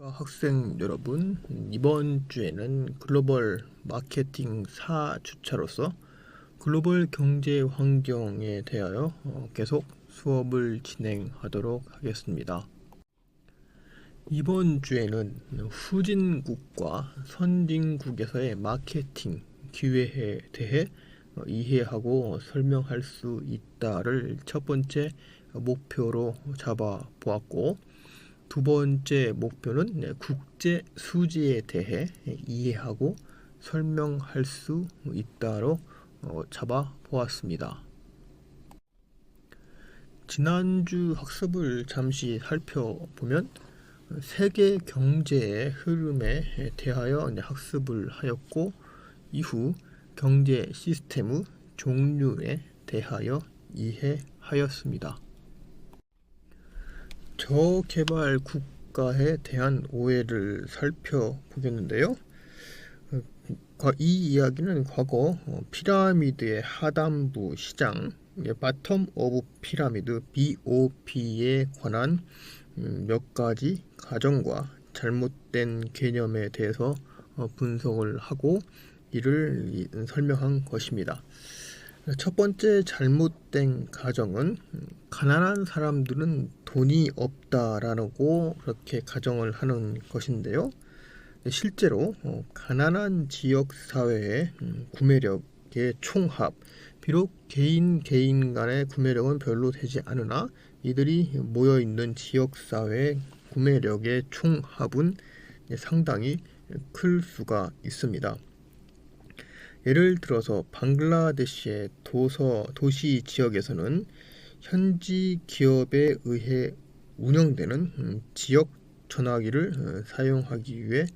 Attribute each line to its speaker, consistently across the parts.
Speaker 1: 학생 여러분, 이번 주에는 글로벌 마케팅 4주차로서 글로벌 경제 환경에 대하여 계속 수업을 진행하도록 하겠습니다. 이번 주에는 후진국과 선진국에서의 마케팅 기회에 대해 이해하고 설명할 수 있다를 첫 번째 목표로 잡아 보았고, 두 번째 목표는 국제 수지에 대해 이해하고 설명할 수 있다로 잡아 보았습니다. 지난주 학습을 잠시 살펴보면 세계 경제의 흐름에 대하여 학습을 하였고, 이후 경제 시스템의 종류에 대하여 이해하였습니다. 저개발 국가에 대한 오해를 살펴보겠는데요. 이 이야기는 과거 피라미드의 하단부 시장, 바텀 오브 피라미드 BOP에 관한 몇 가지 가정과 잘못된 개념에 대해서 분석을 하고 이를 설명한 것입니다. 첫 번째 잘못된 가정은 가난한 사람들은 돈이 없다라고 그렇게 가정을 하는 것인데요. 실제로 가난한 지역 사회의 구매력의 총합, 비록 개인 간의 구매력은 별로 되지 않으나 이들이 모여있는 지역 사회의 구매력의 총합은 상당히 클 수가 있습니다. 예를 들어서 방글라데시의 도시 지역에서는 현지 기업에 의해 운영되는 지역 전화기를 사용하기 위해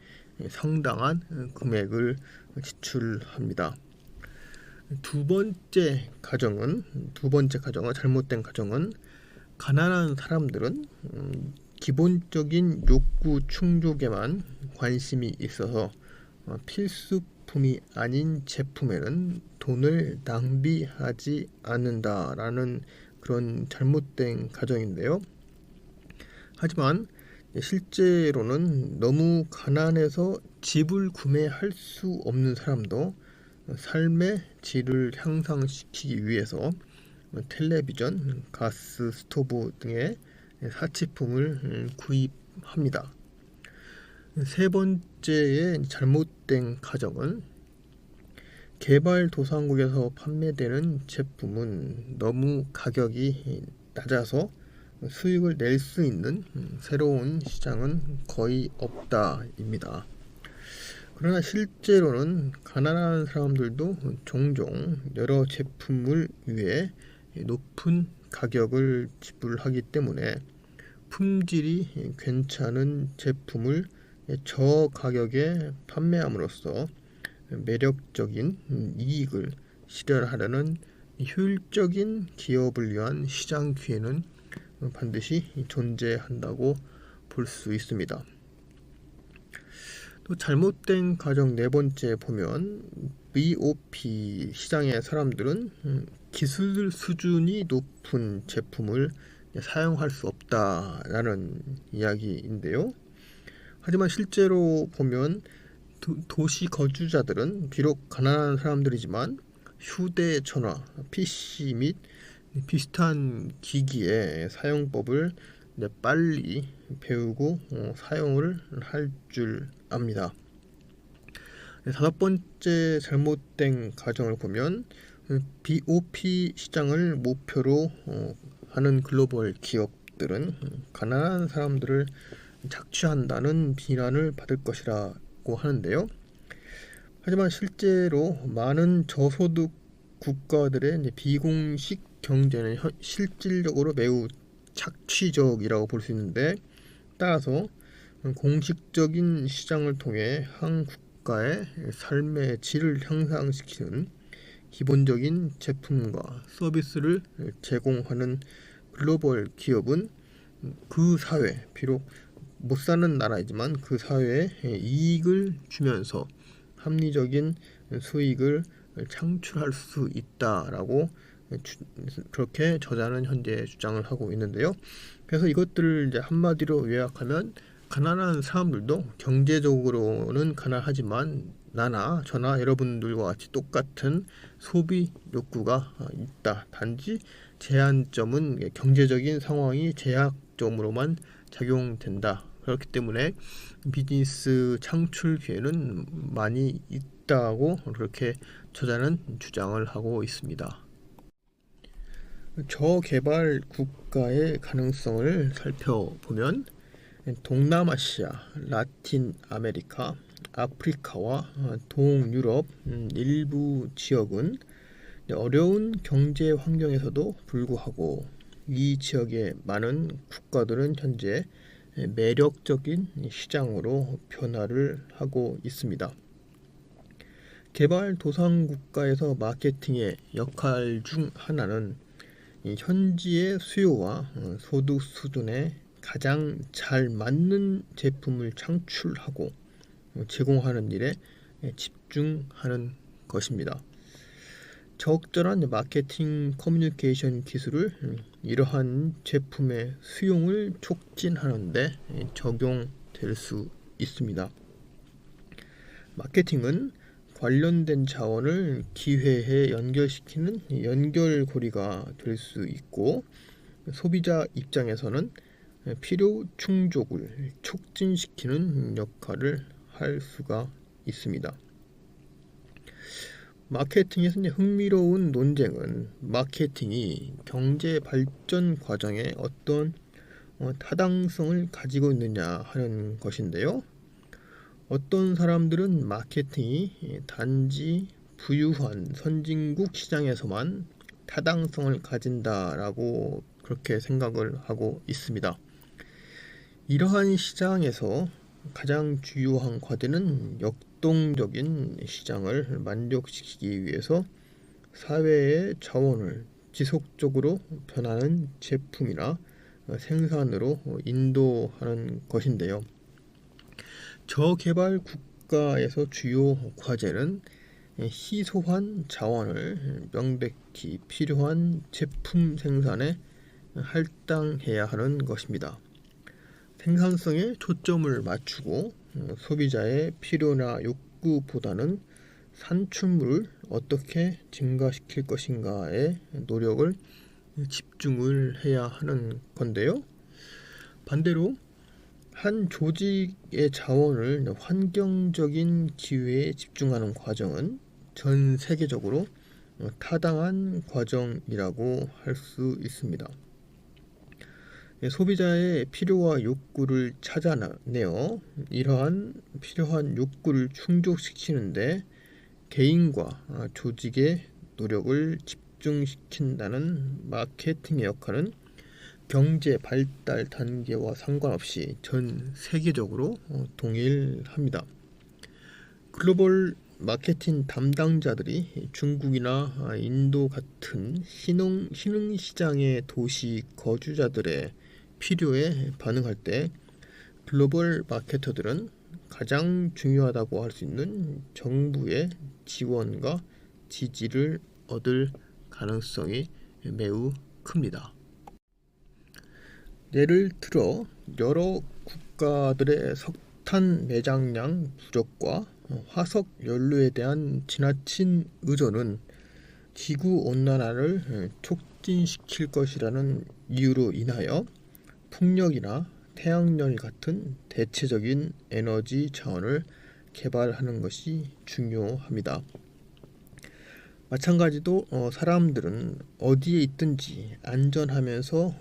Speaker 1: 상당한 금액을 지출합니다. 두 번째 가정은 잘못된 가정은 가난한 사람들은 기본적인 욕구 충족에만 관심이 있어서 필수품이 아닌 제품에는 돈을 낭비하지 않는다라는 그런 잘못된 가정인데요. 하지만 실제로는 너무 가난해서 집을 구매할 수 없는 사람도 삶의 질을 향상시키기 위해서 텔레비전, 가스 스토브 등의 사치품을 구입합니다. 세 번째의 잘못된 가정은 개발도상국에서 판매되는 제품은 너무 가격이 낮아서 수익을 낼 수 있는 새로운 시장은 거의 없다입니다. 그러나 실제로는 가난한 사람들도 종종 여러 제품을 위해 높은 가격을 지불하기 때문에 품질이 괜찮은 제품을 저가격에 판매함으로써 매력적인 이익을 실현하려는 효율적인 기업을 위한 시장 기회는 반드시 존재한다고 볼 수 있습니다. 또 잘못된 가정 네 번째 보면 BOP 시장의 사람들은 기술 수준이 높은 제품을 사용할 수 없다라는 이야기인데요. 하지만 실제로 보면 도시 거주자들은 비록 가난한 사람들이지만 휴대전화, PC 및 비슷한 기기의 사용법을 빨리 배우고 사용을 할 줄 압니다. 다섯 번째 잘못된 가정을 보면 BOP 시장을 목표로 하는 글로벌 기업들은 가난한 사람들을 착취한다는 비난을 받을 것이라고 하는데요. 하지만 실제로 많은 저소득 국가들의 비공식 경제는 실질적으로 매우 착취적이라고 볼 수 있는데, 따라서 공식적인 시장을 통해 한 국가의 삶의 질을 향상시키는 기본적인 제품과 서비스를 제공하는 글로벌 기업은 그 사회, 비록 못 사는 나라이지만 그 사회에 이익을 주면서 합리적인 수익을 창출할 수 있다라고 그렇게 저자는 현재 주장을 하고 있는데요. 그래서 이것들을 이제 한마디로 요약하면 가난한 사람들도 경제적으로는 가난하지만 나나 저나 여러분들과 같이 똑같은 소비 욕구가 있다. 단지 제한점은 경제적인 상황이 제약점으로만 작용된다. 그렇기 때문에 비즈니스 창출 기회는 많이 있다고 그렇게 저자는 주장을 하고 있습니다. 저개발 국가의 가능성을 살펴보면 동남아시아, 라틴 아메리카, 아프리카와 동유럽 일부 지역은 어려운 경제 환경에서도 불구하고 이 지역의 많은 국가들은 현재 매력적인 시장으로 변화를 하고 있습니다. 개발도상국가에서 마케팅의 역할 중 하나는 이 현지의 수요와 소득 수준에 가장 잘 맞는 제품을 창출하고 제공하는 일에 집중하는 것입니다. 적절한 마케팅 커뮤니케이션 기술을 이러한 제품의 수용을 촉진하는 데 적용될 수 있습니다. 마케팅은 관련된 자원을 기회에 연결시키는 연결고리가 될 수 있고, 소비자 입장에서는 필요 충족을 촉진시키는 역할을 할 수가 있습니다. 마케팅에서 흥미로운 논쟁은 마케팅이 경제 발전 과정에 어떤 타당성을 가지고 있느냐 하는 것인데요. 어떤 사람들은 마케팅이 단지 부유한 선진국 시장에서만 타당성을 가진다라고 그렇게 생각을 하고 있습니다. 이러한 시장에서 가장 주요한 과제는 역동적인 시장을 만족시키기 위해서 사회의 자원을 지속적으로 변하는 제품이나 생산으로 인도하는 것인데요. 저개발 국가에서 주요 과제는 희소한 자원을 명백히 필요한 제품 생산에 할당해야 하는 것입니다. 생산성에 초점을 맞추고 소비자의 필요나 욕구보다는 산출물을 어떻게 증가시킬 것인가에 노력을 집중을 해야 하는 건데요. 반대로 한 조직의 자원을 환경적인 기회에 집중하는 과정은 전 세계적으로 타당한 과정이라고 할 수 있습니다. 소비자의 필요와 욕구를 찾아내어 이러한 필요한 욕구를 충족시키는데 개인과 조직의 노력을 집중시킨다는 마케팅의 역할은 경제 발달 단계와 상관없이 전 세계적으로 동일합니다. 글로벌 마케팅 담당자들이 중국이나 인도 같은 신흥 시장의 도시 거주자들의 필요에 반응할 때 글로벌 마케터들은 가장 중요하다고 할 수 있는 정부의 지원과 지지를 얻을 가능성이 매우 큽니다. 예를 들어 여러 국가들의 석탄 매장량 부족과 화석 연료에 대한 지나친 의존은 지구온난화를 촉진시킬 것이라는 이유로 인하여 풍력이나 태양열 같은 대체적인 에너지 자원을 개발하는 것이 중요합니다. 마찬가지로 사람들은 어디에 있든지 안전하면서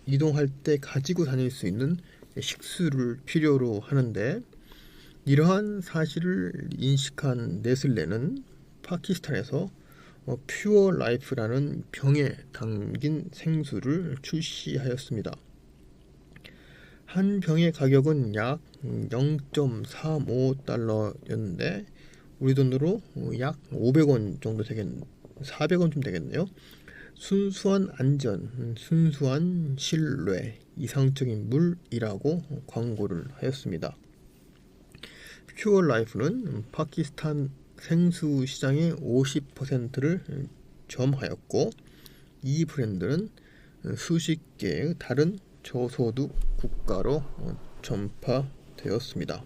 Speaker 1: 이동할 때 가지고 다닐 수 있는 식수를 필요로 하는데, 이러한 사실을 인식한 네슬레는 파키스탄에서 퓨어 라이프라는 병에 담긴 생수를 출시하였습니다. 한 병의 가격은 약 0.35달러였는데 우리 돈으로 약 500원 정도 400원쯤 되겠네요. 순수한 안전, 순수한 신뢰, 이상적인 물이라고 광고를 하였습니다. 퓨어 라이프는 파키스탄 생수 시장의 50%를 점하였고, 이 브랜드는 수십 개의 다른 저소득 국가로 전파되었습니다.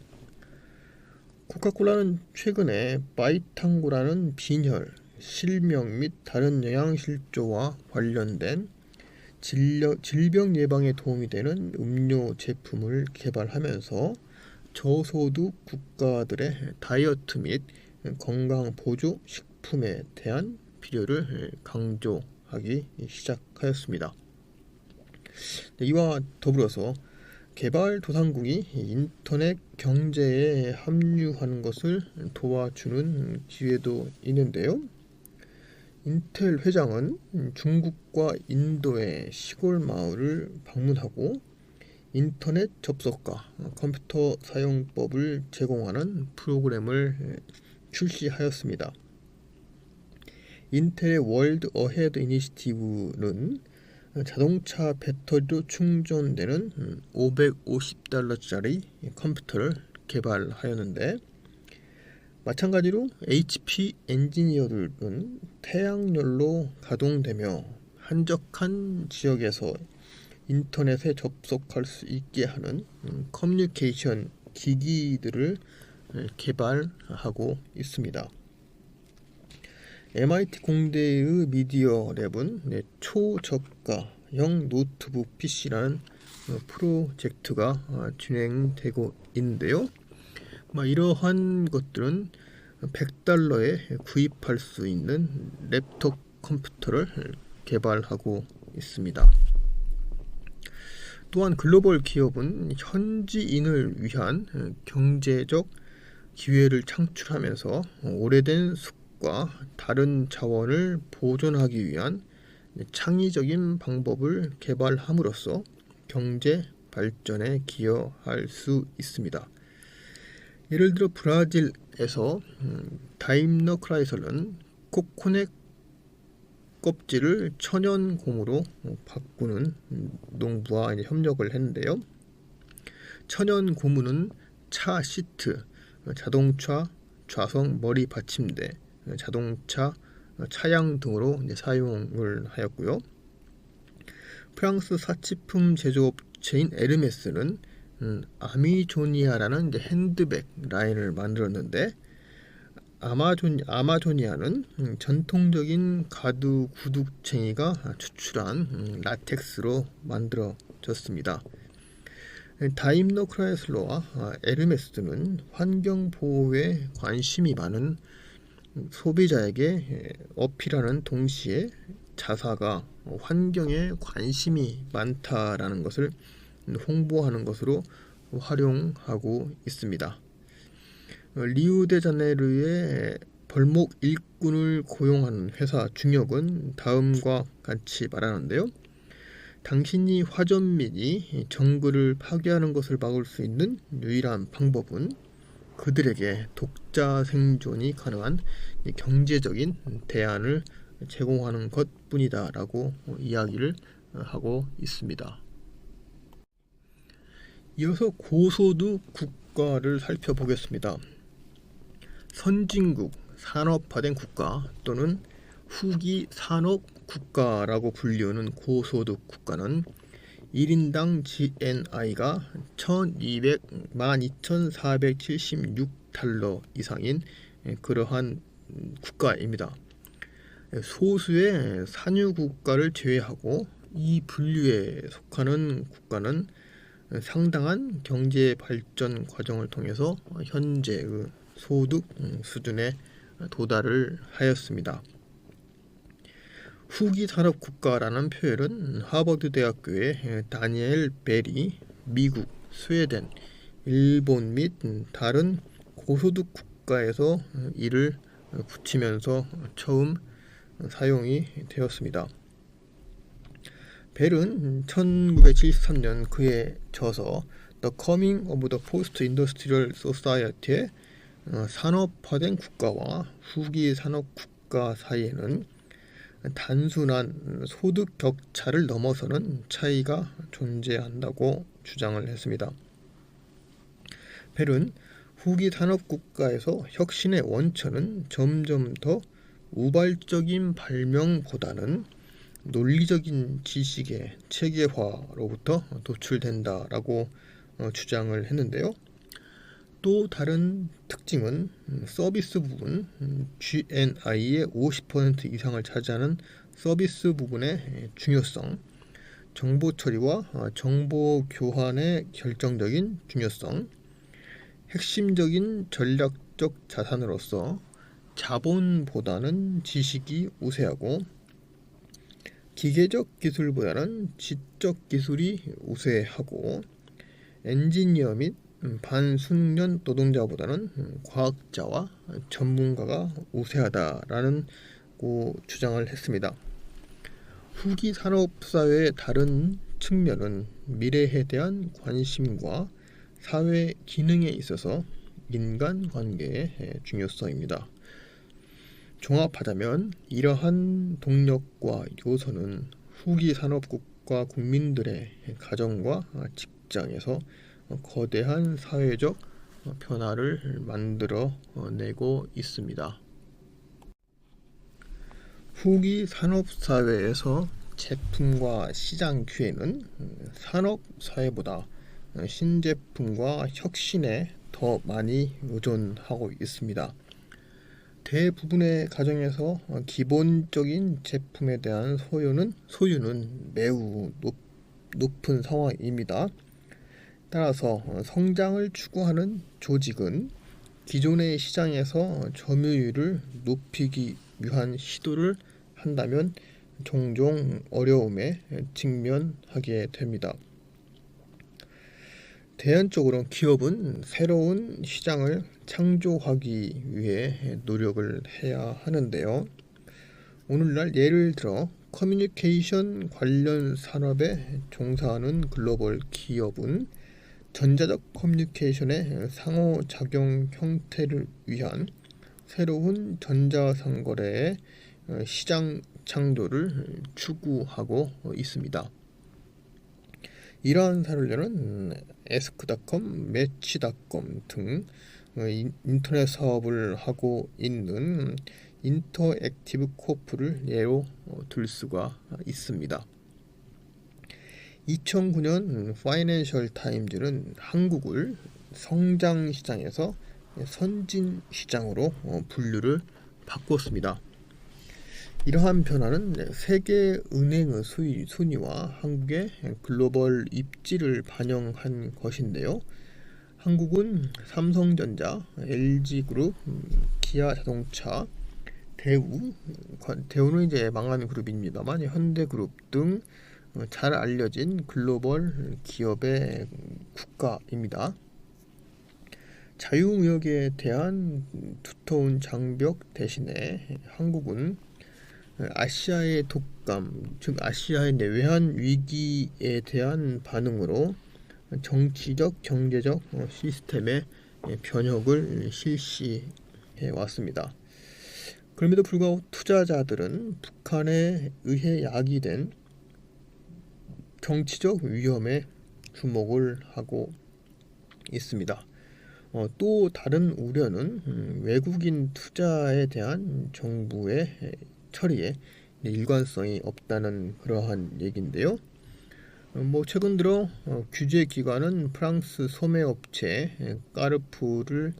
Speaker 1: 코카콜라는 최근에 바이탕구라는 빈혈, 실명 및 다른 영양실조와 관련된 질병 예방에 도움이 되는 음료 제품을 개발하면서 저소득 국가들의 다이어트 및 건강 보조 식품에 대한 필요를 강조하기 시작하였습니다. 이와 더불어서 개발도상국이 인터넷 경제에 합류하는 것을 도와주는 기회도 있는데요. 인텔 회장은 중국과 인도의 시골 마을을 방문하고 인터넷 접속과 컴퓨터 사용법을 제공하는 프로그램을 출시하였습니다. 인텔의 월드 어헤드 이니시티브는 자동차 배터리로 충전되는 $550짜리 컴퓨터를 개발하였는데, 마찬가지로 HP 엔지니어들은 태양열로 가동되며 한적한 지역에서 인터넷에 접속할 수 있게 하는 커뮤니케이션 기기들을 개발하고 있습니다. MIT 공대의 미디어 랩은 초저가형 노트북 PC라는 프로젝트가 진행되고 있는데요. 이러한 것들은 $100에 구입할 수 있는 랩톱 컴퓨터를 개발하고 있습니다. 또한 글로벌 기업은 현지인을 위한 경제적 기회를 창출하면서 오래된 숲과 다른 자원을 보존하기 위한 창의적인 방법을 개발함으로써 경제 발전에 기여할 수 있습니다. 예를 들어 브라질에서 다임러 크라이슬러는 코코넛 껍질을 천연 고무로 바꾸는 농부와 협력을 했는데요. 천연 고무는 차 시트, 자동차 좌석 머리 받침대, 자동차 차양 등으로 사용을 하였고요. 프랑스 사치품 제조업체인 에르메스는 아미조니아라는 핸드백 라인을 만들었는데, 아마조니아는 전통적인 가두 구두쟁이가 추출한 라텍스로 만들어졌습니다. 다임러 크라이슬러와 에르메스는 환경 보호에 관심이 많은 소비자에게 어필하는 동시에 자사가 환경에 관심이 많다라는 것을 홍보하는 것으로 활용하고 있습니다. 리우데자네이루의 벌목 일꾼을 고용하는 회사 중역은 다음과 같이 말하는데요. 당신이 화전 및이 정글을 파괴하는 것을 막을 수 있는 유일한 방법은 그들에게 독자 생존이 가능한 경제적인 대안을 제공하는 것뿐이다 라고 이야기를 하고 있습니다. 이어서 고소득 국가를 살펴보겠습니다. 선진국, 산업화된 국가 또는 후기 산업 국가라고 불리우는 고소득 국가는 1인당 GNI가 12,476달러 이상인 그러한 국가입니다. 소수의 산유 국가를 제외하고 이 분류에 속하는 국가는 상당한 경제 발전 과정을 통해서 현재의 소득 수준에 도달을 하였습니다. 후기 산업 국가라는 표현은 하버드 대학교의 다니엘 벨이 미국, 스웨덴, 일본 및 다른 고소득 국가에서 이를 붙이면서 처음 사용이 되었습니다. 벨은 1973년 그의 저서 The Coming of the Post-Industrial Society에 산업화된 국가와 후기 산업 국가 사이에는 단순한 소득 격차를 넘어서는 차이가 존재한다고 주장을 했습니다. 벨은 후기 산업 국가에서 혁신의 원천은 점점 더 우발적인 발명보다는 논리적인 지식의 체계화로부터 도출된다라고 주장을 했는데요. 또 다른 특징은 서비스 부분, GNI의 50% 이상을 차지하는 서비스 부분의 중요성, 정보 처리와 정보 교환의 결정적인 중요성, 핵심적인 전략적 자산으로서 자본보다는 지식이 우세하고 기계적 기술보다는 지적 기술이 우세하고 엔지니어 및 반숙련 노동자보다는 과학자와 전문가가 우세하다라는 주장을 했습니다. 후기 산업사회의 다른 측면은 미래에 대한 관심과 사회 기능에 있어서 인간관계의 중요성입니다. 종합하자면 이러한 동력과 요소는 후기 산업국가 국민들의 가정과 직장에서 거대한 사회적 변화를 만들어내고 있습니다. 후기 산업사회에서 제품과 시장 기회는 산업사회보다 신제품과 혁신에 더 많이 의존하고 있습니다. 대부분의 가정에서 기본적인 제품에 대한 소유는 매우 높은 상황입니다. 따라서 성장을 추구하는 조직은 기존의 시장에서 점유율을 높이기 위한 시도를 한다면 종종 어려움에 직면하게 됩니다. 대안적으로 기업은 새로운 시장을 창조하기 위해 노력을 해야 하는데요. 오늘날 예를 들어 커뮤니케이션 관련 산업에 종사하는 글로벌 기업은 전자적 커뮤니케이션의 상호작용 형태를 위한 새로운 전자상거래의 시장 창조를 추구하고 있습니다. 이러한 사례로는 에스크닷컴, 매치닷컴 등 인터넷 사업을 하고 있는 인터액티브 코프를 예로 들 수가 있습니다. 2009년 파이낸셜 타임즈는 한국을 성장 시장에서 선진 시장으로 분류를 바꿨습니다. 이러한 변화는 세계은행의 순위와 한국의 글로벌 입지를 반영한 것인데요. 한국은 삼성전자, LG그룹, 기아자동차, 대우는 이제 망한 그룹입니다만 현대그룹 등 잘 알려진 글로벌 기업의 국가입니다. 자유무역에 대한 두터운 장벽 대신에 한국은 아시아의 독감, 즉 아시아의 내외한 위기에 대한 반응으로 정치적, 경제적 시스템의 변혁을 실시해 왔습니다. 그럼에도 불구하고 투자자들은 북한에 의해 야기된 정치적 위험에 주목을 하고 있습니다. 또 다른 우려는 외국인 투자에 대한 정부의 처리에 일관성이 없다는 그러한 얘기인데요. 최근 들어 규제기관은 프랑스 소매업체 까르푸를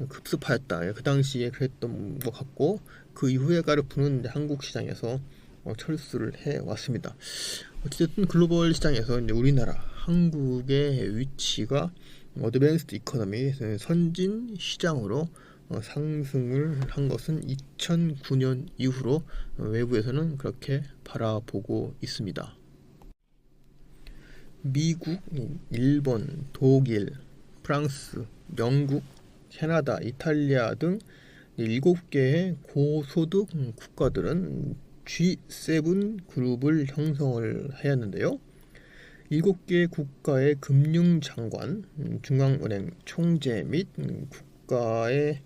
Speaker 1: 급습하였다. 그 당시에 그랬던 것 같고 그 이후에 까르푸는 한국 시장에서 철수를 해왔습니다. 어쨌든 글로벌 시장에서 이제 우리나라 한국의 위치가 어드밴스드 이코노미 선진 시장으로 상승을 한 것은 2009년 이후로 외부에서는 그렇게 바라보고 있습니다. 미국, 일본, 독일, 프랑스, 영국, 캐나다, 이탈리아 등 7개의 고소득 국가들은 G7 그룹을 형성을 하였는데요. 7개 국가의 금융장관, 중앙은행 총재 및 국가의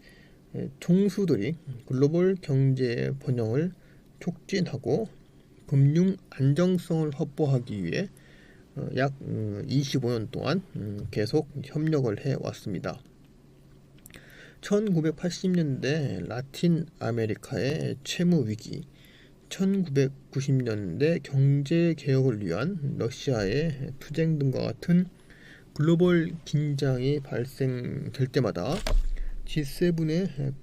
Speaker 1: 총수들이 글로벌 경제 번영을 촉진하고 금융 안정성을 확보하기 위해 약 25년 동안 계속 협력을 해왔습니다. 1980년대 라틴 아메리카의 채무 위기, 1990년대 경제 개혁을 위한 러시아의 투쟁 등과 같은 글로벌 긴장이 발생될 때마다 G7의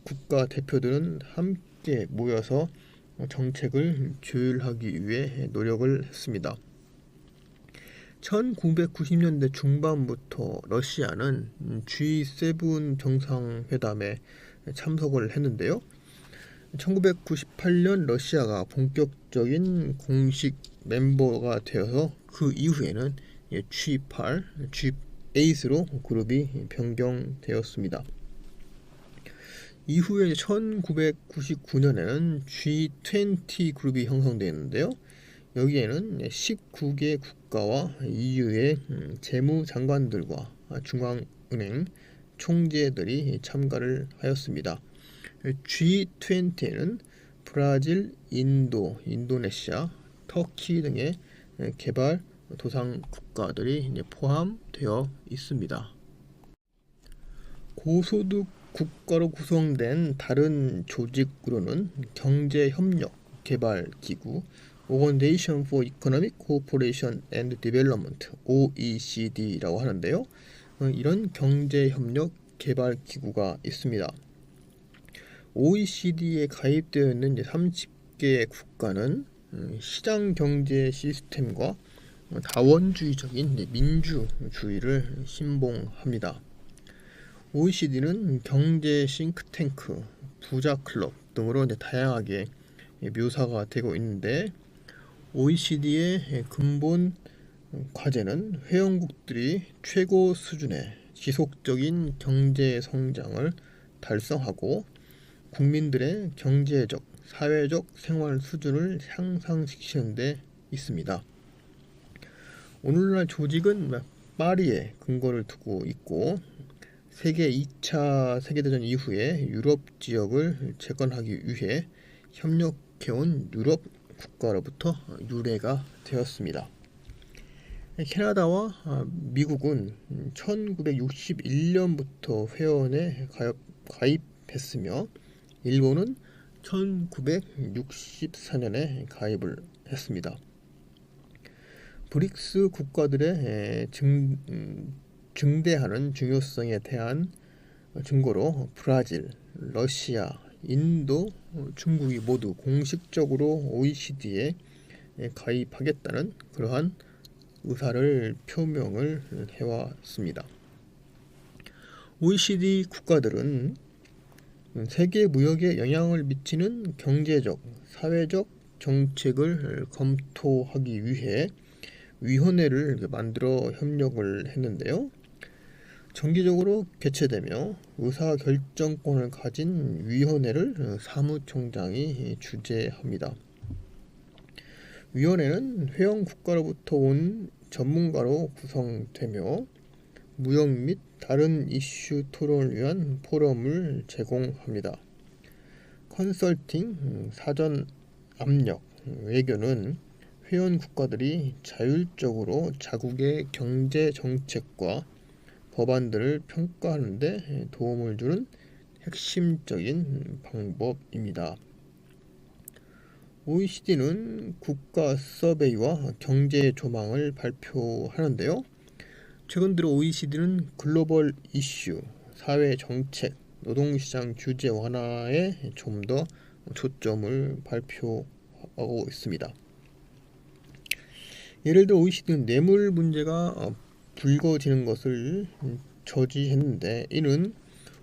Speaker 1: 국가 대표들은 함께 모여서 정책을 조율하기 위해 노력을 했습니다. 1990년대 중반부터 러시아는 G7 정상회담에 참석을 했는데요. 1998년 러시아가 본격적인 공식 멤버가 되어서 그 이후에는 G8, G8으로 그룹이 변경되었습니다. 이후에 1999년에는 G20 그룹이 형성되었는데요. 여기에는 19개 국가와 EU의 재무장관들과 중앙은행 총재들이 참가를 하였습니다. G20에는 브라질, 인도, 인도네시아, 터키 등의 개발 도상 국가들이 포함되어 있습니다. 고소득 국가로 구성된 다른 조직으로는 경제협력개발기구 Organization for Economic Cooperation and Development OECD라고 하는데요. 이런 경제협력개발기구가 있습니다. OECD에 가입되어 있는 30개 국가는 시장경제 시스템과 다원주의적인 민주주의를 신봉합니다. OECD는 경제 싱크탱크, 부자클럽 등으로 다양하게 묘사가 되고 있는데 OECD의 근본 과제는 회원국들이 최고 수준의 지속적인 경제 성장을 달성하고 국민들의 경제적, 사회적 생활 수준을 향상시키는 데 있습니다. 오늘날 조직은 파리에 근거를 두고 있고 세계 2차 세계대전 이후에 유럽 지역을 재건하기 위해 협력해온 유럽 국가로부터 유래가 되었습니다. 캐나다와 미국은 1961년부터 회원에 가입했으며 일본은 1964년에 가입을 했습니다. 브릭스 국가들의 증대하는 중요성에 대한 증거로 브라질, 러시아, 인도, 중국이 모두 공식적으로 OECD에 가입하겠다는 그러한 의사를 표명을 해왔습니다. OECD 국가들은 세계 무역에 영향을 미치는 경제적, 사회적 정책을 검토하기 위해 위원회를 만들어 협력을 했는데요. 정기적으로 개최되며 의사결정권을 가진 위원회를 사무총장이 주재합니다. 위원회는 회원 국가로부터 온 전문가로 구성되며 무역 및 다른 이슈 토론을 위한 포럼을 제공합니다. 컨설팅, 사전 압력, 외교는 회원 국가들이 자율적으로 자국의 경제 정책과 법안들을 평가하는 데 도움을 주는 핵심적인 방법입니다. OECD는 국가 서베이와 경제 조망을 발표하는데요. 최근 들어 OECD는 글로벌 이슈, 사회 정책, 노동시장 규제 완화에 좀 더 초점을 발표하고 있습니다. 예를 들어 OECD는 뇌물 문제가 불거지는 것을 저지했는데 이는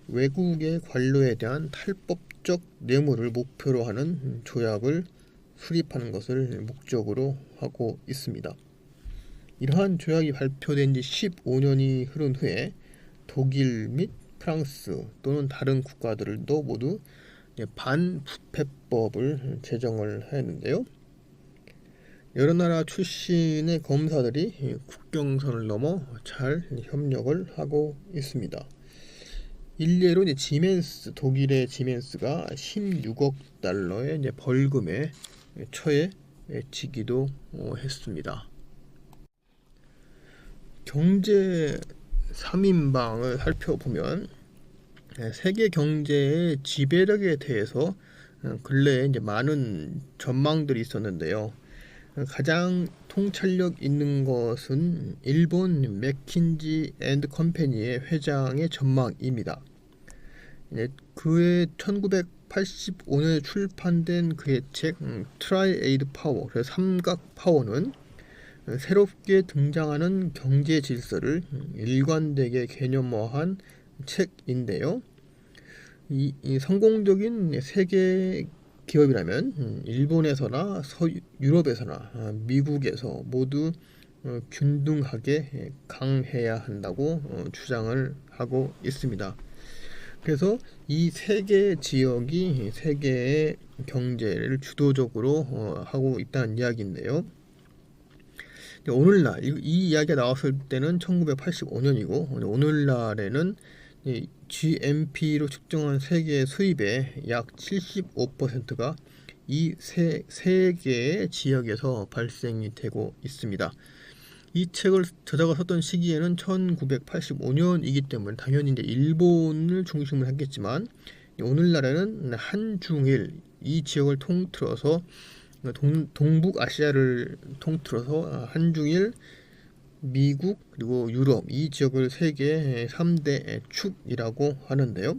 Speaker 1: 외국의 관료에 대한 탈법적 뇌물을 목표로 하는 조약을 수립하는 것을 목적으로 하고 있습니다. 이러한 조약이 발표된 지 15년이 흐른 후에 독일 및 프랑스 또는 다른 국가들도 모두 반부패법을 제정을 하였는데요. 여러 나라 출신의 검사들이 국경선을 넘어 잘 협력을 하고 있습니다. 일례로 지멘스, 독일의 지멘스가 16억 달러의 벌금에 처해지기도 했습니다. 경제 3인방을 살펴보면 세계 경제의 지배력에 대해서 근래에 많은 전망들이 있었는데요. 가장 통찰력 있는 것은 일본 맥킨지 앤드 컴퍼니의 회장의 전망입니다. 그의 1985년에 출판된 그의 책 트라이에이드 파워, 그래서 삼각 파워는 새롭게 등장하는 경제 질서를 일관되게 개념화한 책인데요. 이 성공적인 세계 기업이라면 일본에서나 유럽에서나 미국에서 모두 균등하게 강해야 한다고 주장을 하고 있습니다. 그래서 이 세계 지역이 세계의 경제를 주도적으로 하고 있다는 이야기인데요. 오늘날 이 이야기가 나왔을 때는 1985년이고 오늘날에는 GNP로 측정한 세계 수입의 약 75%가 이 세 개의 지역에서 발생이 되고 있습니다. 이 책을 저자가 썼던 시기에는 1985년이기 때문에 당연히 이제 일본을 중심으로 했겠지만 오늘날에는 한중일 이 지역을 통틀어서 동북아시아를 통틀어서 한중일, 미국 그리고 유럽 이 지역을 세계 3대 축이라고 하는데요.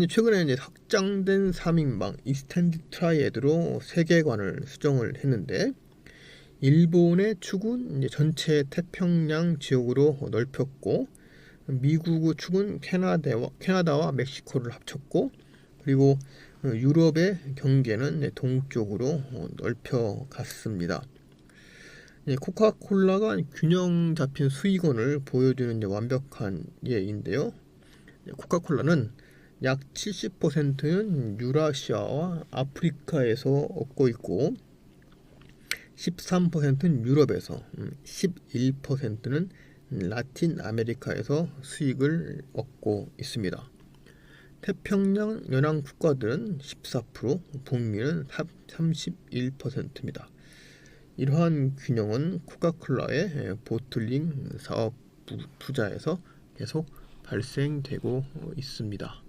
Speaker 1: 최근에 이제 확장된 3인방 익스텐드 트라이에드로 세계관을 수정을 했는데 일본의 축은 이제 전체 태평양 지역으로 넓혔고 미국의 축은 캐나다와 멕시코를 합쳤고 그리고 유럽의 경계는 동쪽으로 넓혀갔습니다. 코카콜라가 균형 잡힌 수익원을 보여주는 완벽한 예인데요. 코카콜라는 약 70%는 유라시아와 아프리카에서 얻고 있고 13%는 유럽에서 11%는 라틴 아메리카에서 수익을 얻고 있습니다. 태평양 연안 국가들은 14%, 북미는 31%입니다. 이러한 균형은 코카콜라의 보틀링 사업 투자에서 계속 발생되고 있습니다.